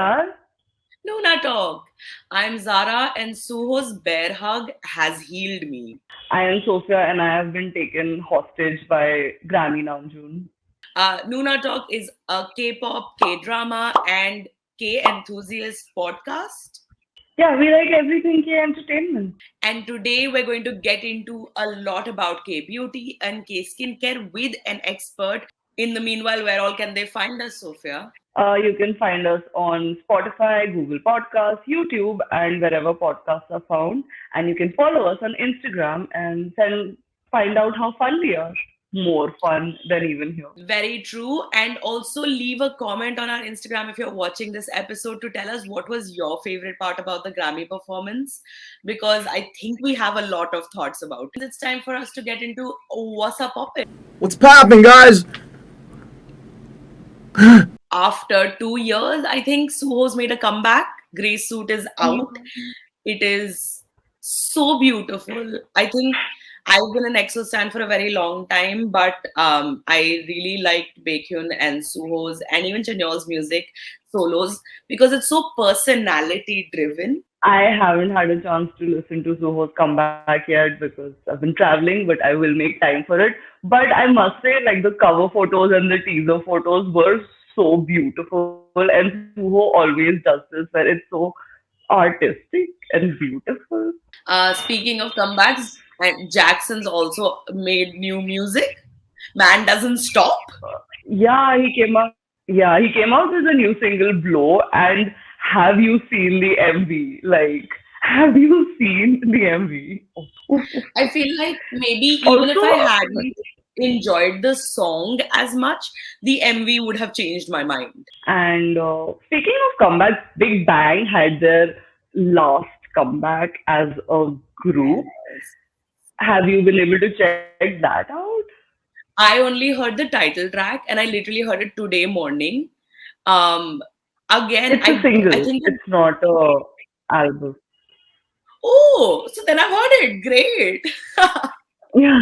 yaar. NoonaTalk. I'm Zara, and Suho's bear hug has healed me. I am Sophia and I have been taken hostage by Grammy Namjoon. NoonaTalk is a K-pop, K-drama, and K-enthusiast podcast. Yeah, we like everything K entertainment. And today we're going to get into a lot about K-beauty and K-skincare with an expert. In the meanwhile, where all can they find us, Sophia? You can find us on Spotify, Google Podcasts, YouTube, and wherever podcasts are found. And you can follow us on Instagram and then find out how fun we are. More fun than even here. Very true. And also leave a comment on our Instagram if you're watching this episode to tell us what was your favorite part about the Grammy performance, because I think we have a lot of thoughts about it. It's time for us to get into Whassa Poppin. What's poppin', guys? After 2 years, I think Suho's made a comeback. Grey Suit is out. It is so beautiful. I think I've been an EXO stan for a very long time, but I really liked Baekhyun and Suho's and even Chanyeol's music solos because it's so personality driven. I haven't had a chance to listen to Suho's comeback yet because I've been traveling, but I will make time for it. But I must say, like the cover photos and the teaser photos were so beautiful, and Suho always does this where it's so artistic and beautiful. Speaking of comebacks, Jackson's also made new music. Man doesn't stop. Yeah, he came out. Yeah, he came out with a new single, "Blow." And have you seen the MV? Like, have you seen the MV? I feel like maybe even if Also, I hadn't enjoyed the song as much, the MV would have changed my mind. and speaking of comebacks, Big Bang had their last comeback as a group. Have you been able to check that out? I only heard the title track and I literally heard it today morning. Um, again, It's a I single. think, It's not a album. oh, so then I've heard it. Great. Yeah.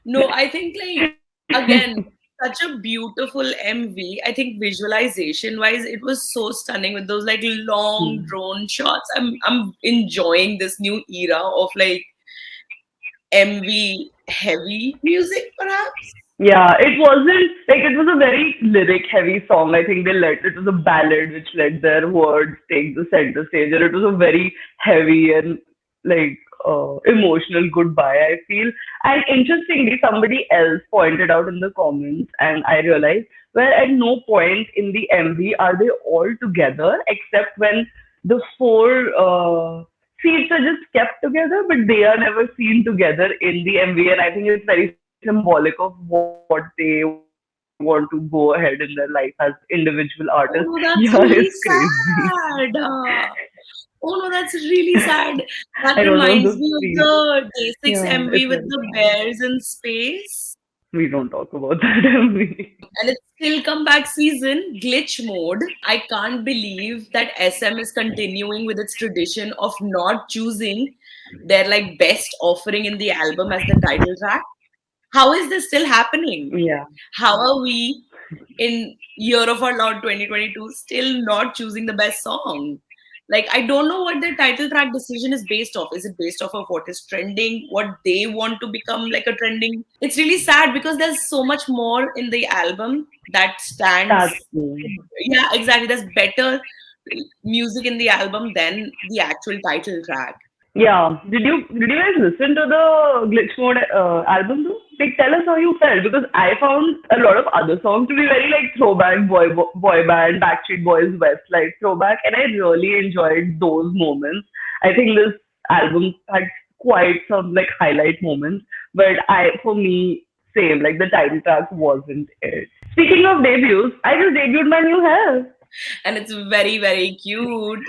No, I think like again, such a beautiful MV. I think visualization wise, it was so stunning with those like long drone shots. I'm enjoying this new era of like MV heavy music, perhaps. Yeah, it wasn't like it was a very lyric heavy song. I think they let it was a ballad which let their words take the center stage, and it was a very heavy and like emotional goodbye, I feel. And interestingly, somebody else pointed out in the comments, and I realized where at no point in the MV are they all together except when the four seats are just kept together, but they are never seen together in the MV. And I think it's very symbolic of what they want to go ahead in their life as individual artists. Yeah, Oh it's no, that's crazy. really sad. Oh no, that's really sad. I That don't know the reminds me of reason. the Day6 Yeah, it's MV with very the sad. bears in space. We don't talk about that MV. And it's still comeback season, glitch mode. I can't believe that SM is continuing with its tradition of not choosing their like best offering in the album as the title track. How is this still happening? Yeah. How are we in year of our Lord 2022 still not choosing the best song? Like, I don't know what their title track decision is based off. Is it based off of what is trending, what they want to become like a trending? It's really sad because there's so much more in the album that That's stands. true. Yeah, exactly. There's better music in the album than the actual title track. Yeah. Did you guys listen to the Glitch Mode album though? Like, tell us how you felt because I found a lot of other songs to be very like throwback boy band, Backstreet Boys, Westlife throwback, and I really enjoyed those moments. I think this album had quite some like highlight moments, but I for me same like the title track wasn't it. Speaking of debuts, I just debuted my new hair. And it's very, very cute.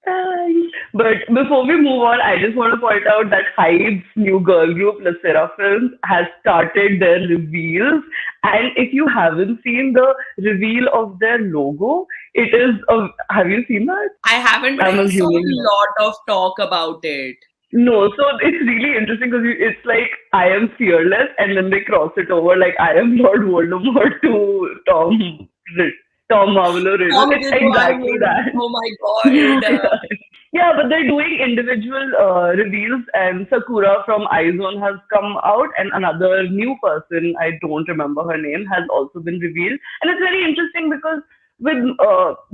Hi. But before we move on, I just want to point out that Hype's new girl group, La Films, has started their reveals. And if you haven't seen the reveal of their logo, it is a. Have you seen that? I haven't, but I'm I saw a assuming no. lot of talk about it. No, so it's really interesting because it's like I am fearless, and then they cross it over like I am Lord Voldemort to Tom Tom Marvolo riddle. Tom It's exactly Marvel. that. Oh my god. Yeah. Yeah, but they're doing individual reveals, and Sakura from iZone has come out, and another new person, I don't remember her name, has also been revealed. And it's very interesting because with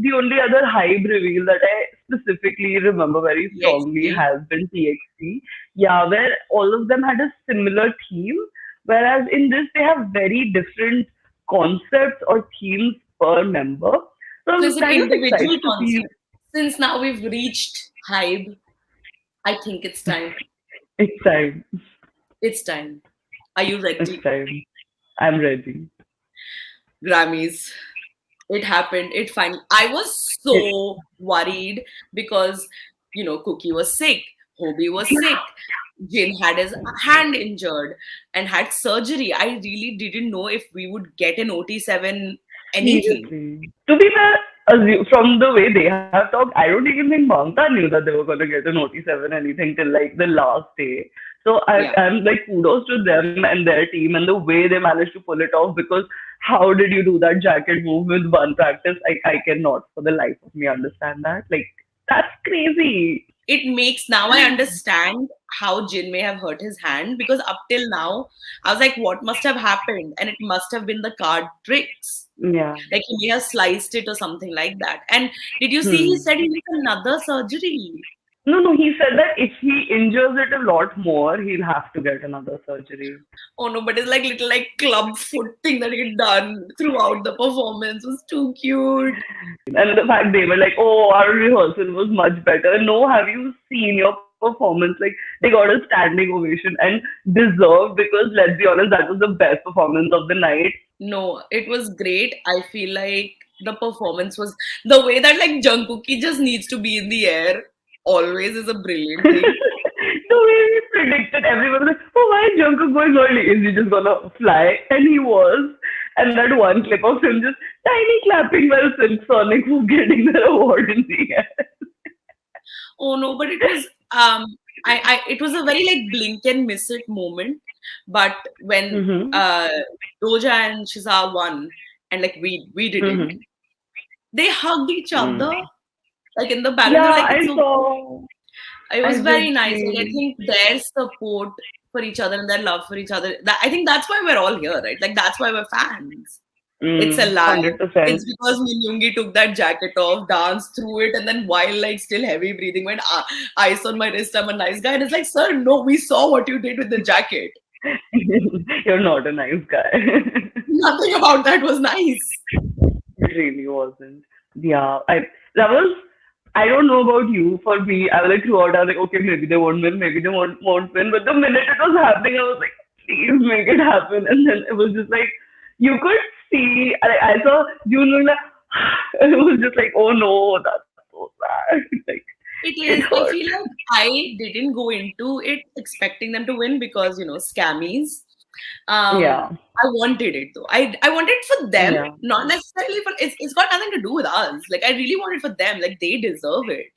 the only other hype reveal that I specifically remember very strongly TXT. has been TXT. Yeah, where all of them had a similar theme, whereas in this they have very different concepts or themes per member. So So it's I'm an kind of individual excited to see. concept. Since now we've reached hype, I think it's time. It's time. It's time. Are you It's ready? time. I'm ready. Grammys. It happened. It finally. I was It, so worried because, Cookie was sick, Hobie was sick, Jin had his hand injured and had surgery. I really didn't know if we would get an OT7 anything. seriously. To be fair, from the way they have talked, I don't even think Bangtan knew that they were going to get an OT7 anything till like the last day. So Yeah. I'm like kudos to them and their team and the way they managed to pull it off because how did you do that jacket move with one practice? I cannot for the life of me understand that. Like that's crazy. It makes now I understand how Jin may have hurt his hand because up till now I was like, what must have happened? And it must have been the card tricks. Yeah. Like he may have sliced it or something like that. And did you see he Hmm. said he needs another surgery? No, no, he said that if he injures it a lot more, he'll have to get another surgery. Oh no, but it's like little like club foot thing that he done throughout the performance was too cute. And the fact they were like, oh, our rehearsal was much better. No, have you seen your performance? Like, they got a standing ovation and deserved because, let's be honest, that was the best performance of the night. No, it was great. I feel like the performance was the way that like Jungkook just needs to be in the air always is a brilliant thing. The way we predicted, everyone was like, oh, why is Jungkook going early? Is he just gonna fly? And he was. And that one clip of him just tiny clapping while Silk Sonic was getting their award in the air. Oh no, but it was it was a very like blink and miss it moment. But when Mm-hmm. Doja and Shiza won and like we didn't, Mm-hmm. they hugged each Mm. other like in the balcony. They were Yeah, like, it's I okay. saw. It I was did very nice. Like I see. think their support for each other and their love for each other. I think that's why we're all here, right? Like that's why we're fans. It's a lie. 100%. It's because Minyungi took that jacket off, danced through it, and then while like still heavy breathing, went ice on my wrist. I'm a nice guy, and it's like, sir, no, we saw what you did with the jacket. You're not a nice guy. Nothing about that was nice. It really wasn't. Yeah, that was. I don't know about you. For me, I was like throughout. I was like, okay, maybe they won't win, maybe they won't win. But the minute it was happening, I was like, please make it happen. And then it was just like you could see. I saw June like, and it was just like, oh no, that's so sad. Like It it is. I hurt. feel like I didn't go into it expecting them to win because scammies. Yeah, I wanted it though. I wanted it for them, yeah, not necessarily for it's got nothing to do with us. Like I really wanted for them. Like they deserve it.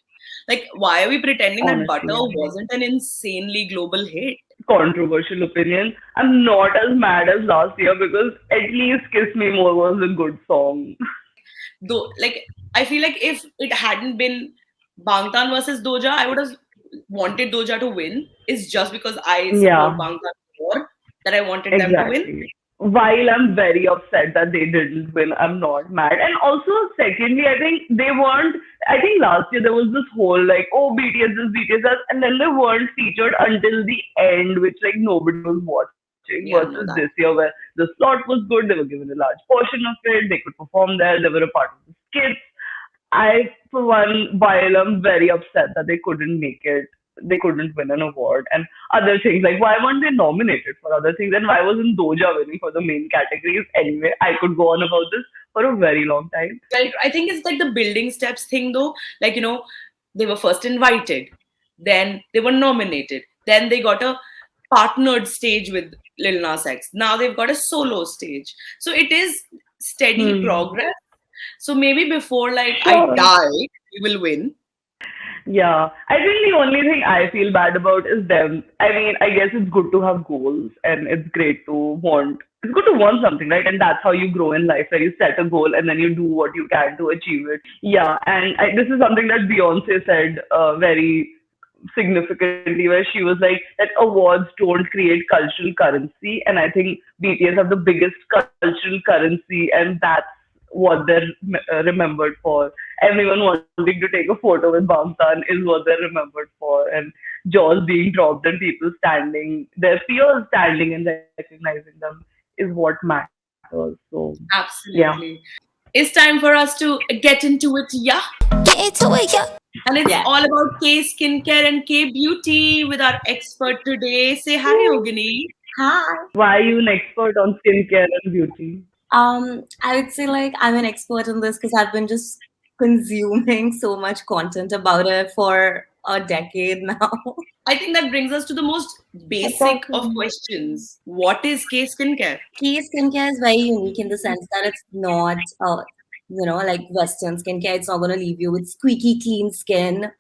Like why are we pretending that Butter honestly. wasn't an insanely global hit? Controversial opinion. I'm not as mad as last year because at least Kiss Me More was a good song. Though like I feel like if it hadn't been Bangtan versus Doja, I would have wanted Doja to win. It's just because I support Yeah, Bangtan more that I wanted them to win. exactly. While I'm very upset that they didn't win, I'm not mad. And also, secondly, I think they weren't. I think last year there was this whole like, oh, BTS this, BTS that, and then they weren't featured until the end, which like nobody was watching. Yeah, Versus no, this that. year, where the slot was good, they were given a large portion of it, they could perform there, they were a part of the skits. I, for one, while I'm very upset that they couldn't make it, they couldn't win an award and other things. Like, why weren't they nominated for other things? And why wasn't Doja winning for the main categories? Anyway, I could go on about this for a very long time. Like I think it's like the building steps thing though. Like, they were first invited, then they were nominated, then they got a partnered stage with Lil Nas X. Now they've got a solo stage. So it is steady Hmm. progress. So maybe before like I Sure. die, we will win. Yeah. I think the only thing I feel bad about is them. I mean, I guess it's good to have goals and it's great to want it's good to want something, right? And that's how you grow in life, where you set a goal and then you do what you can to achieve it. Yeah, and this is something that Beyonce said very significantly, where she was like that awards don't create cultural currency, and I think BTS have the biggest cultural currency, and that's what they're remembered for. Everyone wanting to take a photo with Bangtan is what they're remembered for, and jaws being dropped and people standing, their peers standing and recognizing them is what matters. So yeah. Absolutely. It's time for us to get into it, yeah. Get into it, yeah. And it's Yeah. all about K skincare and K beauty with our expert today. Say hi, Yogini. Hi. Why are you an expert on skincare and beauty? I would say like I'm an expert in this because I've been just consuming so much content about it for a decade now. I think that brings us to the most basic of questions. What is K skincare? K skincare is very unique in the sense that it's not, like Western skincare. It's not going to leave you with squeaky clean skin,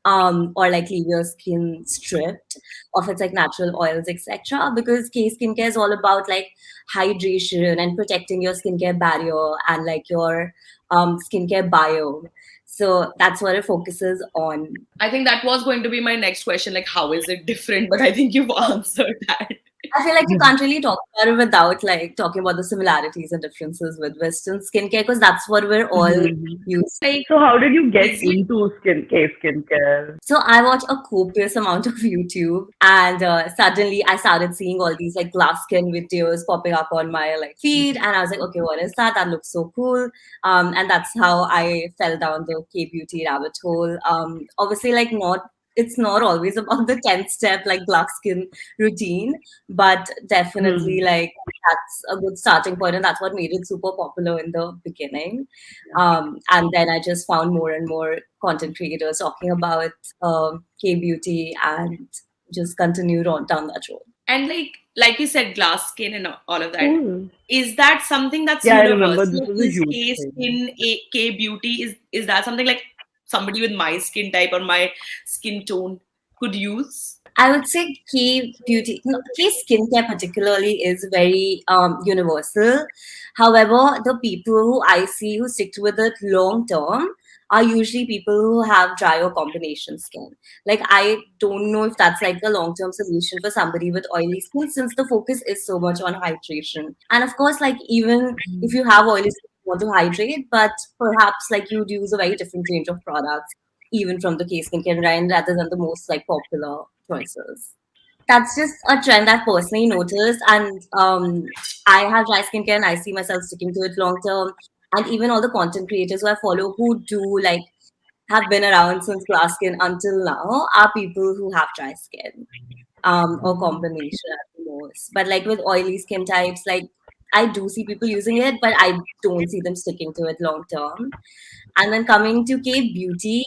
or like leave your skin stripped of its like natural oils, etc. Because K skincare is all about like hydration and protecting your skincare barrier and like your skincare biome. So that's what it focuses on. I think that was going to be my next question, like how is it different? But I think you've answered that. I feel like you can't really talk about it without like talking about the similarities and differences with Western skincare because that's what we're all Mhm. used to. Like, So how did you get is it into skincare? So I watch a copious amount of YouTube, and suddenly I started seeing all these like glass skin videos popping up on my like feed, and I was like, okay, what is that? That looks so cool. And that's how I fell down the K beauty rabbit hole. Obviously, like not. It's not always about the 10th step like black skin routine, but definitely Hmm. like that's a good starting point, and that's what made it super popular in the beginning. And then I just found more and more content creators talking about K beauty and just continued on down that road. and like you said, glass skin and all of that. Cool. Is that something that's Yeah, I remember this universal? was a Is huge K thing. skin K beauty? Is that something like somebody with my skin type or my skin tone could use? I would say K beauty, no, K skincare particularly is very universal. However, the people who I see who stick with it long term are usually people who have dry or combination skin. Like I don't know if that's like a long term solution for somebody with oily skin since the focus is so much on hydration. And of course, like even if you have oily skin, you want to hydrate, but perhaps like you'd use a very different range of products even from the K skincare line rather than the most like popular choices. That's just a trend I've personally noticed, and I have dry skincare, and I see myself sticking to it long term. And even all the content creators who I follow who do like have been around since glass skin until now are people who have dry skin, or combination at the most. But like with oily skin types, like I do see people using it, but I don't see them sticking to it long term. And then coming to K beauty,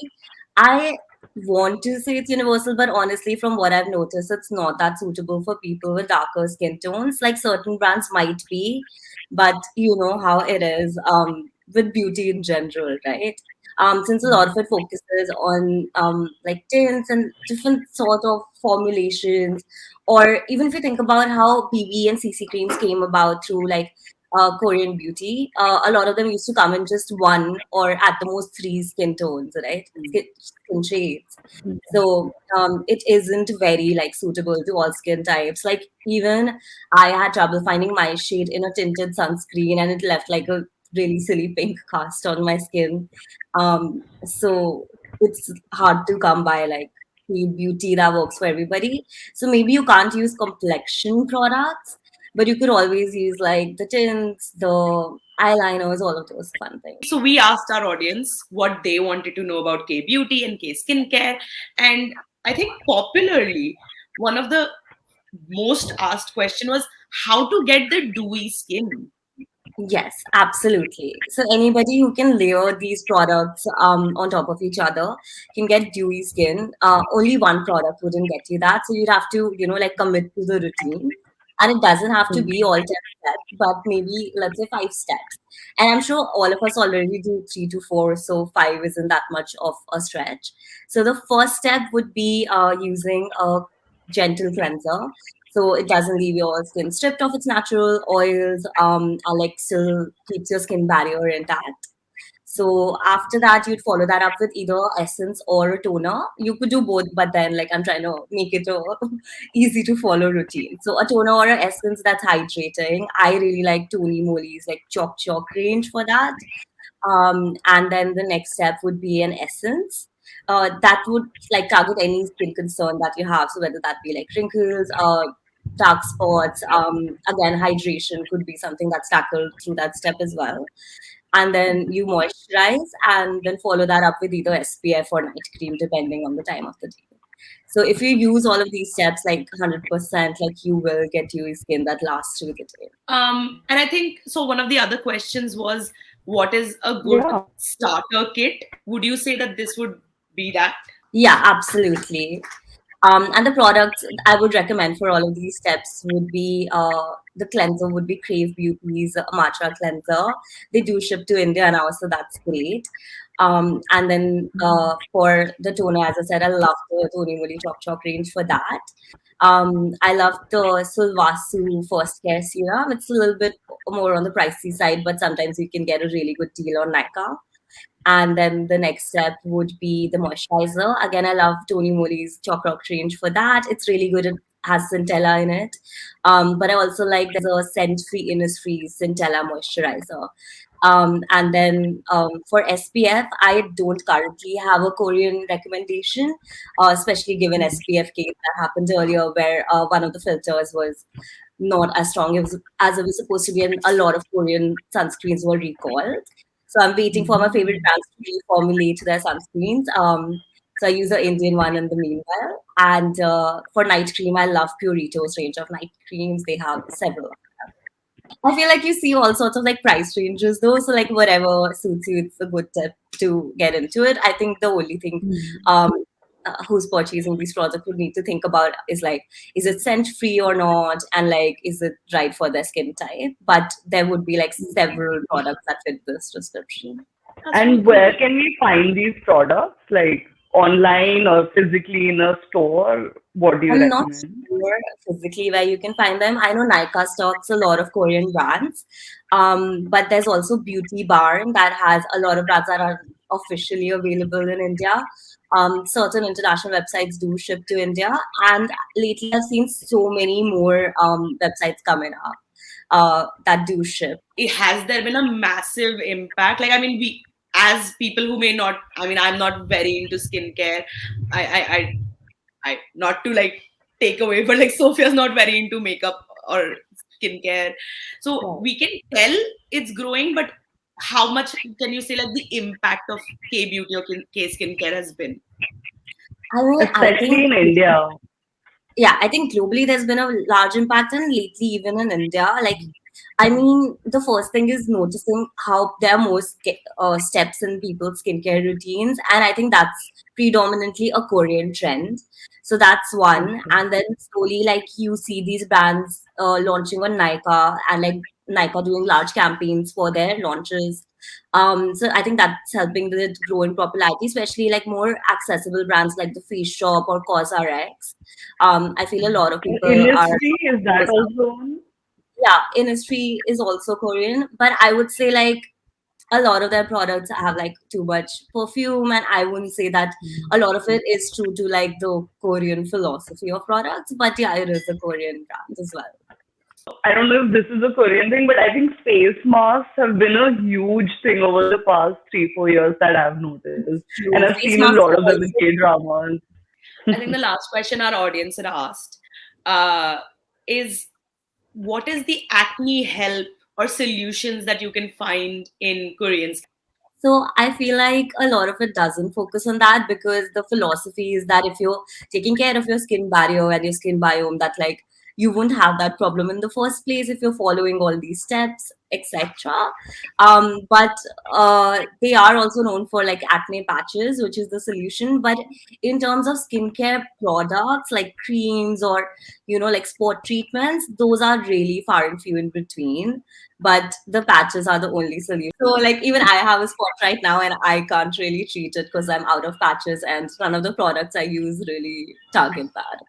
I want to say it's universal, but honestly, from what I've noticed, it's not that suitable for people with darker skin tones. Like certain brands might be, but you know how it is with beauty in general, right? Since a lot of it focuses on like tints and different sort of formulations, or even if you think about how BB and CC creams came about through like Korean beauty, a lot of them used to come in just one or at the most three skin tones, right? Skin shades. So it isn't very like suitable to all skin types. Like even I had trouble finding my shade in a tinted sunscreen, and it left like a really silly pink cast on my skin. So it's hard to come by like beauty that works for everybody. So maybe you can't use complexion products, but you could always use like the tints, the eyeliners, all of those fun things. So we asked our audience what they wanted to know about K beauty and K skincare, and I think popularly one of the most asked question was how to get the dewy skin. Yes, absolutely. So anybody who can layer these products on top of each other can get dewy skin. Only one product wouldn't get you that. So you'd have to, like commit to the routine. And it doesn't have to be all 10 steps, but maybe let's say 5 steps. And I'm sure all of us already do 3 to 4, so 5 isn't that much of a stretch. So the first step would be using a gentle cleanser. So it doesn't leave your skin stripped of its natural oils, or like still keeps your skin barrier intact. So after that, you'd follow that up with either essence or a toner. You could do both, but then like I'm trying to make it a easy to follow routine. So a toner or a essence that's hydrating. I really like Tony Moly's like Chalk range for that. And then the next step would be an essence. That would like target any skin concern that you have. So whether that be like wrinkles, dark spots, again, hydration could be something that's tackled through that step as well. And then you moisturize and then follow that up with either SPF or night cream, depending on the time of the day. So if you use all of these steps like 100%, like you will get dewy skin that lasts through the day. And I think so. One of the other questions was, what is a good Yeah. starter kit? Would you say that this would be that? Yeah, absolutely. And the products I would recommend for all of these steps would be the cleanser would be Crave Beauty's Matcha cleanser. They do ship to India now, so that's great. And then for the toner, as I said, I love the Tony Moly Chok range for that. I love the Sulvasu First Care Serum. It's a little bit more on the pricey side, but sometimes you can get a really good deal on Nykaa. And then the next step would be the moisturizer. Again, I love Tony Moly's Chalk Rock range for that. It's really good. It has centella in it. But I also like there's a scent-free, Innisfree centella moisturizer. And then for SPF, I don't currently have a Korean recommendation, especially given SPF case that happened earlier where one of the filters was not as strong as it was supposed to be, and a lot of Korean sunscreens were recalled. So I'm waiting for my favorite brands to reformulate their sunscreens. So I use the Indian one in the meanwhile. And for night cream, I love Purito's range of night creams. They have several. I feel like you see all sorts of like price ranges though. So like whatever suits you, it's a good tip to get into it. I think the only thing who's purchasing these products would need to think about is like, is it scent free or not, and like, is it right for their skin type? But there would be like several products that fit this description. And where can we find these products? Like online or physically in a store? What do you I'm not recommend? sure physically where you can find them. I know Nykaa stocks a lot of Korean brands, but there's also Beauty Barn that has a lot of brands that are officially available in India. Certain international websites do ship to India, and lately I've seen so many more websites coming up that do ship. Has there been a massive impact? Like, I mean, we as people who may not, I mean, I'm not very into skincare. I not to like take away, but like Sophia's not very into makeup or skincare. So Right. we can tell it's growing, but how much can you say like the impact of K beauty or K skincare has been? I mean, I Especially think in India. yeah, I think globally there's been a large impact, and lately even in India. Like, I mean, the first thing is noticing how there are more steps in people's skincare routines, and I think that's predominantly a Korean trend. So that's one, Okay. and then slowly, like you see these brands launching on Nykaa, and like Nykaa doing large campaigns for their launches. So I think that's helping the grow in popularity, especially like more accessible brands like the Face Shop or CosRx. I feel a lot of And people are Innisfree, is that also on? yeah, Innisfree is also Korean, but I would say like a lot of their products have like too much perfume, and I wouldn't say that a lot of it is true to like the Korean philosophy of products. But yeah, it is a Korean brand as well. I don't know if this is a Korean thing, but I think face masks have been a huge thing over the past 3, 4 years that I've noticed. And True. I've Face seen a masks lot are of them in also K dramas. I think the last question our audience had asked uh, is, what is the acne help or solutions that you can find in Korean? so I feel like a lot of it doesn't focus on that because the philosophy is that if you're taking care of your skin barrier and your skin biome, that like you won't have that problem in the first place if you're following all these steps, etc. But they are also known for like acne patches, which is the solution. But in terms of skincare products like creams or like spot treatments, those are really far and few in between, but the patches are the only solution. So like even I have a spot right now and I can't really treat it because I'm out of patches and none of the products I use really target that.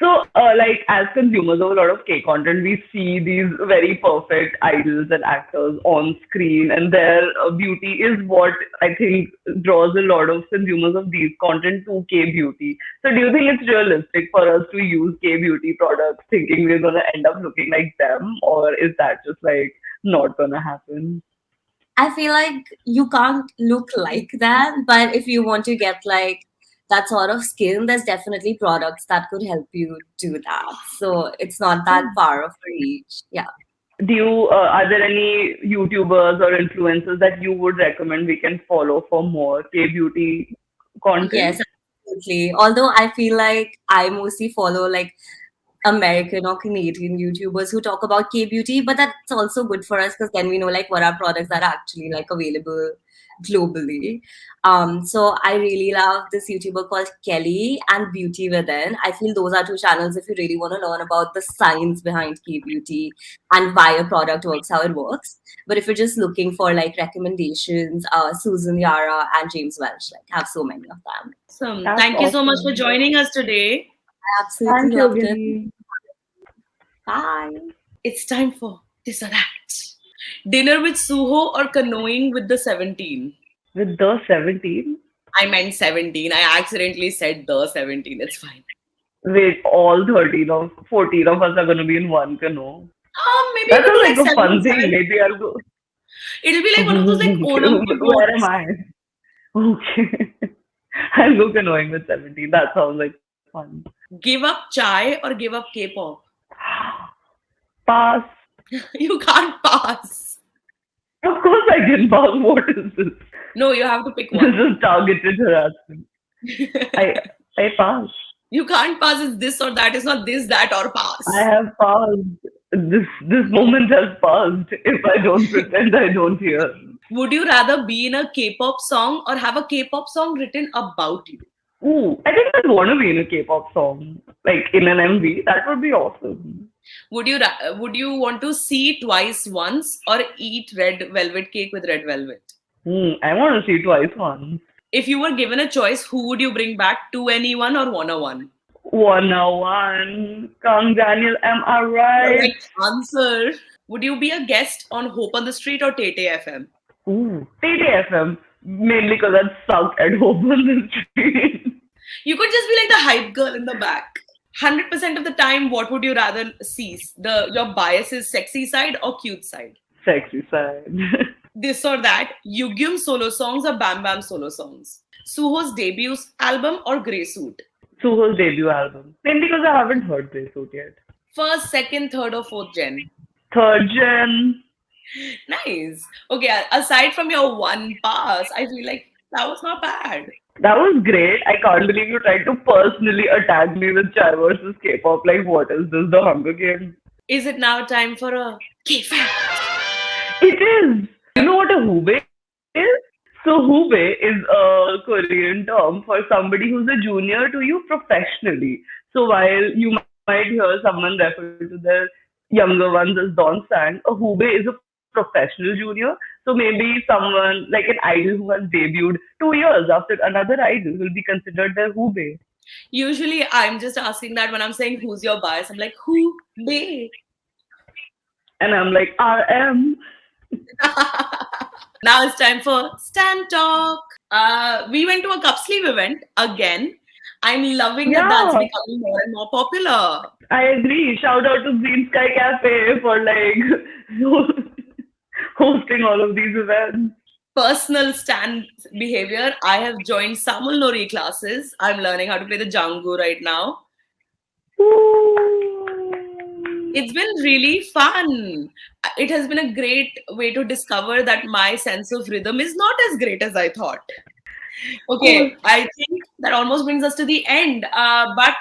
So, like, as consumers of a lot of K content, we see these very perfect idols and actors on screen, and their beauty is what I think draws a lot of consumers of these content to K beauty. So, do you think it's realistic for us to use K beauty products thinking we're gonna end up looking like them, or is that just like not gonna happen? I feel like you can't look like that, but if you want to get like that sort of skin, there's definitely products that could help you do that. So it's not that far of a reach. Yeah. Do you are there any YouTubers or influencers that you would recommend we can follow for more K beauty content? Yes, absolutely. Although I feel like I mostly follow like American or Canadian YouTubers who talk about K beauty, but that's also good for us because then we know like what are products that are actually like available globally. So I really love this YouTuber called Kelly and Beauty Within. I feel those are two channels if you really want to learn about the science behind K beauty and why a product works, how it works. But if you're just looking for like recommendations, Susan Yara and James Welch, like have so many of them. Awesome. That's Thank you so much for awesome. joining us today. I absolutely Thank you, loved it. Yogini. Bye. It's time for this or that. Dinner with Suho or canoeing with the 17? With the 17, I meant 17. I accidentally said the 17. It's fine. wait, all 13 of 14 of us are going to be in one canoe. Maybe you That could do sounds like like a 7, fun thing. 7. Maybe I'll go. It'll be like one of those like Onam ki Where am boats. I? Okay. I'll go canoeing with 17. That sounds like fun. Give up chai or give up K-pop? Pass. You can't pass. Of course I can pass. What is this? No, you have to pick This one. is targeted harassment. I pass. You can't pass. It's this or that. It's not this, that, or pass. I have passed. This moment has passed. If I don't pretend I don't hear. Would you rather be in a K-pop song or have a K-pop song written about you? Ooh, I think I'd want to be in a K-pop song, like in an MV. That would be awesome. Would you want to see twice once or eat red velvet cake with red velvet? I want to see twice once. If you were given a choice, who would you bring back? To anyone or 101? 101. Come, Daniel, am I right? Correct answer. Would you be a guest on Hope on the Street or Tete FM? Ooh, TTFM. Mainly because I'd suck at Hope on the Street. You could just be like the hype girl in the back. 100% of the time, what would you rather see? Your bias's sexy side or cute side? Sexy side. This or that, Yugyum solo songs or Bam Bam solo songs? Suho's debut album or Grey Suit? Suho's debut album. Mainly because I haven't heard Grey Suit yet. First, second, third, or fourth gen? Third gen. Nice. Okay, aside from your one pass, I feel like that was not bad. That was great. I can't believe you tried to personally attack me with Chai versus K-pop. Like, what is this? The Hunger Games? Is it now time for a K-Fact? It is. You know what a hube is? So hube is a Korean term for somebody who's a junior to you professionally. So while you might hear someone refer to their younger ones as Don Sang, a hube is a professional junior. So maybe someone like an idol who has debuted 2 years after another idol will be considered their hube. Usually, I'm just asking that when I'm saying who's your bias. I'm like, who? They. And I'm like, RM. Now it's time for Stan Talk. We went to a Cupsleeve event again. I'm loving that that's Yeah. becoming more and more popular. I agree. Shout out to Green Sky Cafe for like hosting all of these events. Personal Stan behavior. I have joined Samul Nori classes. I'm learning how to play the Django right now. It's been really fun. It has been a great way to discover that my sense of rhythm is not as great as I thought. Okay, I think that almost brings us to the end. But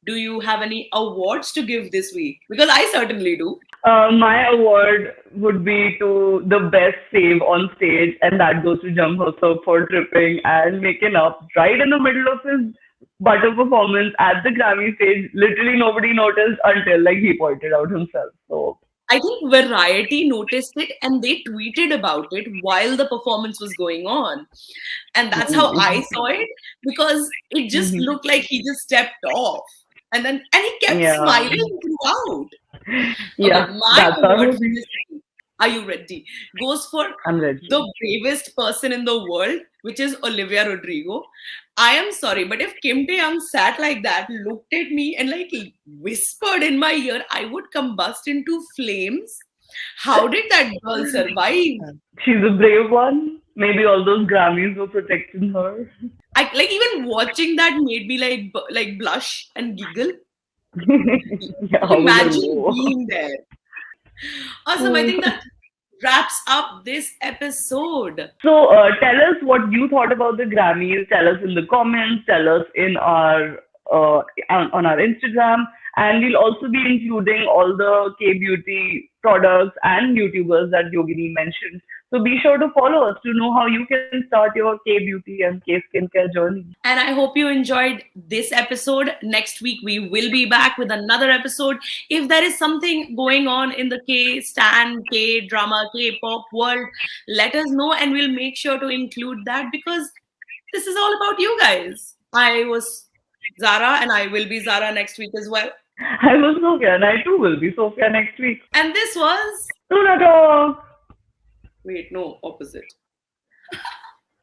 do you have any awards to give this week? Because I certainly do. My award would be to the best save on stage, and that goes to Jump Hossa for tripping and making up right in the middle of his butter performance at the Grammy stage. Literally nobody noticed until like he pointed out himself. So I think Variety noticed it and they tweeted about it while the performance was going on. And that's how I saw it because it just looked like he just stepped off. And he kept Yeah. smiling throughout. Yeah, Okay, my that's our award for movie. this week, are you ready? Goes for I'm ready. the bravest person in the world, which is Olivia Rodrigo. I am sorry, but if Kim Tae-young sat like that, looked at me, and like whispered in my ear, I would combust into flames. How did that girl survive? She's a brave one. Maybe all those Grammys were protecting her. I like even watching that made me like blush and giggle. Yeah, Like I was like, imagine whoa. being there. Awesome. I think that wraps up this episode. So, tell us what you thought about the Grammys. Tell us in the comments. Tell us in our on our Instagram, and we'll also be including all the K beauty products and YouTubers that Yogini mentioned. So be sure to follow us to know how you can start your K beauty and K skincare journey. And I hope you enjoyed this episode. Next week, we will be back with another episode. If there is something going on in the K Stan, K drama, K pop world, let us know and we'll make sure to include that because this is all about you guys. I was Zara and I will be Zara next week as well. I was Sophia, and I too will be Sophia next week. And this was. NoonaTalk. Wait, no, opposite.